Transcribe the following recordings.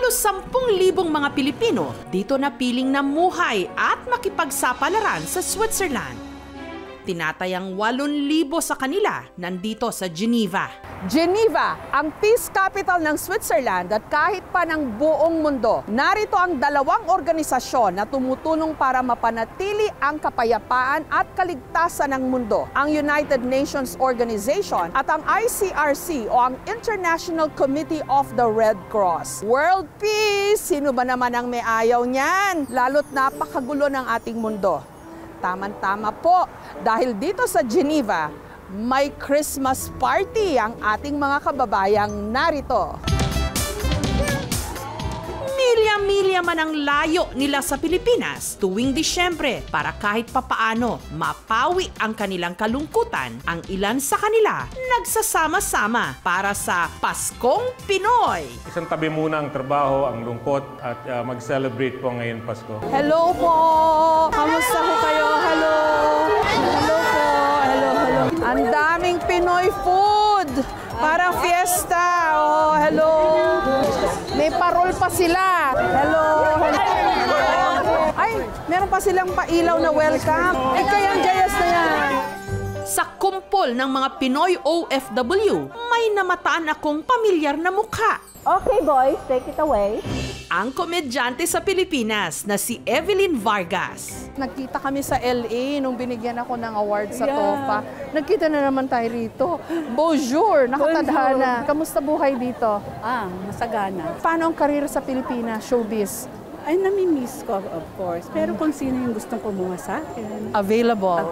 halos 10,000 mga Pilipino dito napiling namuhay at makipagsapalaran sa Switzerland. Tinatayang 8,000 sa kanila nandito sa Geneva. Geneva, ang peace capital ng Switzerland at kahit pa ng buong mundo. Narito ang 2 organisasyon na tumutulong para mapanatili ang kapayapaan at kaligtasan ng mundo. Ang United Nations Organization at ang ICRC o ang International Committee of the Red Cross. World Peace! Sino ba naman ang may ayaw niyan? Lalo't napakagulo ng ating mundo. Tama-tama po, dahil dito sa Geneva, may Christmas party ang ating mga kababayang narito. Milya-milya man ang layo nila sa Pilipinas tuwing Disyembre para kahit papaano mapawi ang kanilang kalungkutan, ang ilan sa kanila nagsasama-sama para sa Paskong Pinoy. Isang tabi muna ang trabaho, ang lungkot at mag-celebrate po ngayon Pasko. Hello po! Kamusta po kayo? Hello! Hello po! Hello, hello. Ang daming Pinoy food! Parang fiesta! Oh, hello! May parol pa sila! Hello! Hello! Ay, meron pa silang pailaw na welcome. Eh, kaya ang jayas na yan. Sa kumpol ng mga Pinoy OFW, may namataan akong pamilyar na mukha. Okay, boys, take it away. Ang komedyante sa Pilipinas na si Evelyn Vargas. Nagkita kami sa LA nung binigyan ako ng award sa TOFA. Nagkita na naman tayo rito. Bonjour, nakatadhana. Kamusta buhay dito? Masagana. Paano ang karir sa Pilipinas, showbiz? Ay, nami-miss ko, of course. Pero kung sino yung gustong kumuha sa akin. Available.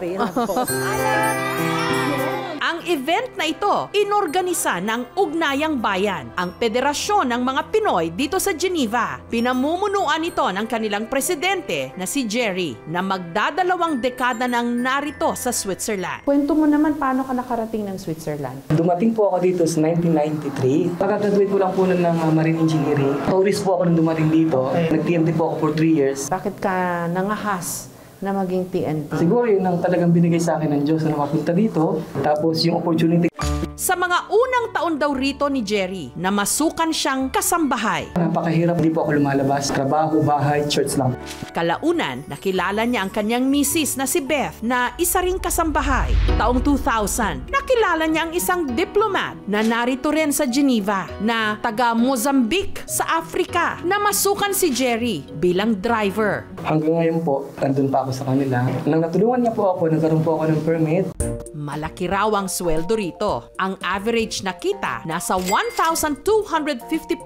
Ang event na ito, inorganisa ng Ugnayang Bayan, ang federasyon ng mga Pinoy dito sa Geneva. Pinamumunuan ito ng kanilang presidente na si Jerry, na magdadalawang dekada nang narito sa Switzerland. Kwento mo naman paano ka nakarating ng Switzerland? Dumating po ako dito sa 1993. Pagka-graduate ko lang po ng Marine Engineering. Tourist po ako nung dumating dito. Nag-TNT po ako for 3 years. Bakit ka nangahas na maging TNT? Siguro yun ang talagang binigay sa akin ng Diyos na mapunta dito. Tapos yung opportunity. Sa mga unang taon daw rito ni Jerry, na masukan siyang kasambahay. Napakahirap, hindi po ako lumalabas. Trabaho, bahay, church lang. Kalaunan, nakilala niya ang kanyang misis na si Beth na isa ring kasambahay. Taong 2000, nakilala niya ang isang diplomat na narito rin sa Geneva na taga Mozambique sa Africa na masukan si Jerry bilang driver. Hanggang ngayon po, nandun pa ako sa kanila. Nang natulungan niya po ako, nagkaroon po ako ng permit. Malaki raw ang sweldo rito. Ang average na kita nasa 1,250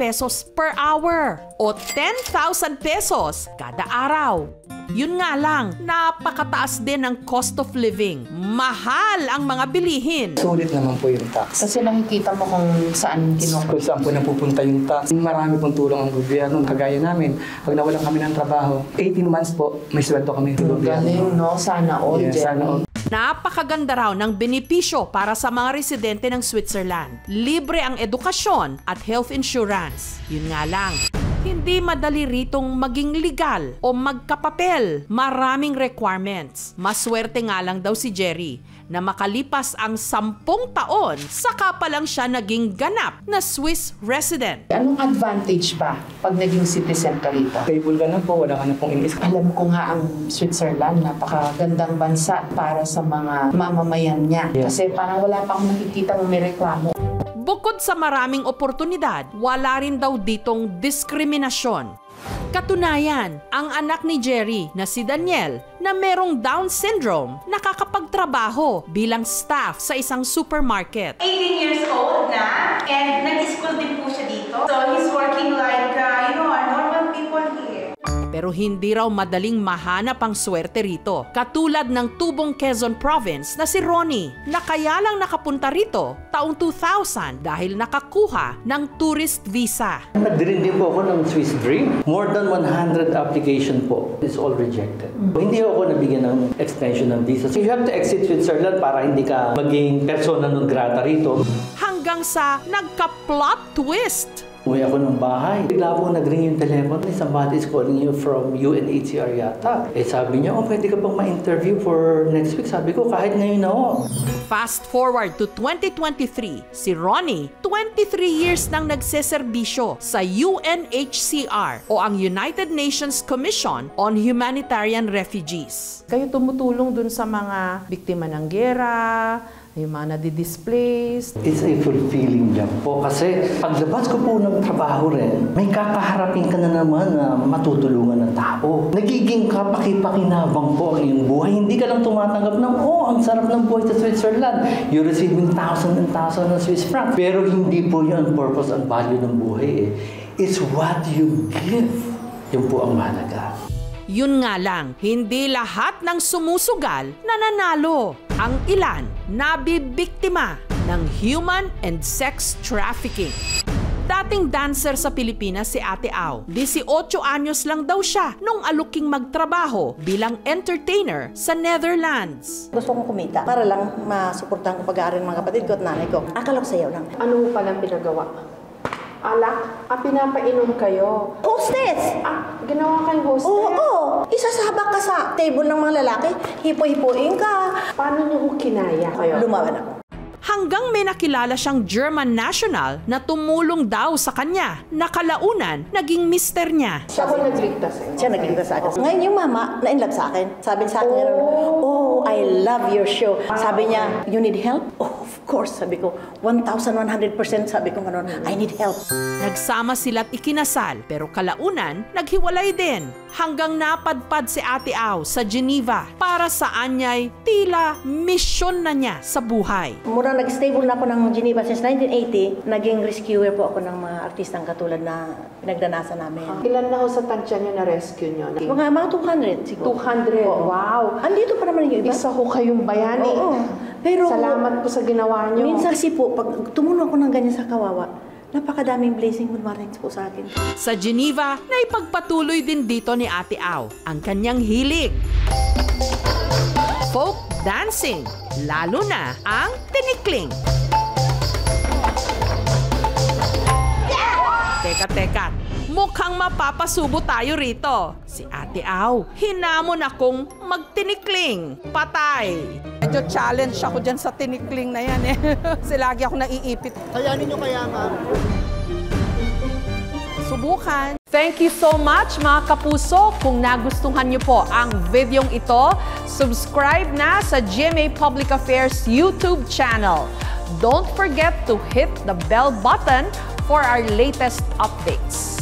pesos per hour o 10,000 pesos kada araw. Yun nga lang, napakataas din ang cost of living. Mahal ang mga bilihin. Sulit naman po yung tax. Kasi nakikita mo kung saan Kung saan po napupunta yung tax. Marami pong tulong ang gobyerno. Kagaya namin, pag nawalan kami ng trabaho, 18 months po, may sweldo kami. Galing, no? Sana all, yes, sana all. Napakaganda raw ng benepisyo para sa mga residente ng Switzerland. Libre ang edukasyon at health insurance. Yun nga lang, hindi madali ritong maging legal o magkapapel. Maraming requirements. Maswerte nga lang daw si Jerry na makalipas ang 10 taon, saka pa lang siya naging ganap na Swiss resident. Anong advantage ba pag naging citizen ka rito? Stable ka na po, wala ka na pong inis. Alam ko nga ang Switzerland, napakagandang bansa para sa mga mamamayan niya. Yeah. Kasi parang wala pa akong nakikita ng may reklamo. Bukod sa maraming oportunidad, wala rin daw ditong diskriminasyon. Katunayan, ang anak ni Jerry na si Daniel na merong Down syndrome nakakapagtrabaho bilang staff sa isang supermarket. 18 years old na and nag-school din po siya dito. So he's working like, normal people here. Pero hindi raw madaling mahanap ang swerte rito. Katulad ng Tubong Quezon Province na si Ronnie na kaya lang nakapunta rito taong 2000 dahil nakakuha ng tourist visa. Nagdirin din po ako ng Swiss Dream. More than 100 application po. It's all rejected. Hindi ako nabigyan ng extension ng visa. So you have to exit Switzerland para hindi ka maging persona non grata rito. Hanggang sa nagka-plot twist. Umuwi ako ng bahay. Bigla po nag-ring yung telephone. Somebody is calling you from UNHCR yata. Sabi niya, pwede ka bang ma-interview for next week? Sabi ko, kahit ngayon na ako. Fast forward to 2023, si Ronnie, 23 years nang nagseserbisyo sa UNHCR o ang United Nations Commission on Humanitarian Refugees. Kayo tumutulong dun sa mga biktima ng gera, yung mga nadi-displaced. It's a fulfilling job po kasi paglabas ko po ng trabaho rin, may kakaharapin ka na naman na matutulungan ng tao. Nagiging kapaki-pakinabang po ang iyong buhay. Hindi ka lang tumatanggap ng, ang sarap ng buhay sa Switzerland. You're receiving thousands and thousands of Swiss francs. Pero hindi po yun ang purpose and value ng buhay. It's what you give. Yun po ang mahalaga. Yun nga lang, hindi lahat ng sumusugal nananalo. Ang ilan nabibiktima ng human and sex trafficking. Dating dancer sa Pilipinas si Ate Au. 18 anyos lang daw siya nung aluking magtrabaho bilang entertainer sa Netherlands. Gusto kong kumita para lang masuportahan ko pag-aaral ng mga kapatid ko at nanay ko. Akala ko sayaw lang. Ano palang pinagawa? Alak? Pinapainom kayo? Hostess! Ginawa kayong hostess? Oo! Isasabak ka sa table ng mga lalaki, hipo-hipoin ka. Paano niyo kinaya kayo? Lumaban ako. Hanggang may nakilala siyang German national na tumulong daw sa kanya na kalaunan naging mister niya. Siya ko nagligtas sa'yo. Siya nagligtas sa akin. Ngayon yung mama, na-inlove sa akin. Sabi sa akin, I love your show. Sabi niya, you need help? Of course, sabi ko. 1,100% sabi ko gano'n, I need help. Nagsama sila't ikinasal pero kalaunan naghiwalay din hanggang napadpad si Ate Au sa Geneva para sa anyay tila misyon na niya sa buhay. Mura nag-stable na ako ng Geneva since 1980. Naging rescuer po ako ng mga artistang katulad na pinagdanasan namin. Ilan na ho sa tansya niyo na rescue niyo? Mga 200 siguro. 200? Wow! Andito pa naman yung iba. Isa ho kayong bayani. Oo. Pero, salamat po sa ginawa niyo. Minsan kasi po, pag tumulong ako ng ganyan sa kawawa, napakadaming blessing dumarating po sa akin. Sa Geneva, naipagpatuloy din dito ni Ate Au ang kanyang hilig. Folk dancing, lalo na ang tinikling. Teka, mukhang mapapasubo tayo rito. Si Ate Au, hinamon akong magtinikling. Patay! Medyo challenge ako dyan sa tinikling na yan eh. Kasi lagi ako naiipit. Kayanin nyo kaya nga. Subukan. Thank you so much mga kapuso. Kung nagustuhan niyo po ang videong ito, subscribe na sa GMA Public Affairs YouTube channel. Don't forget to hit the bell button for our latest updates.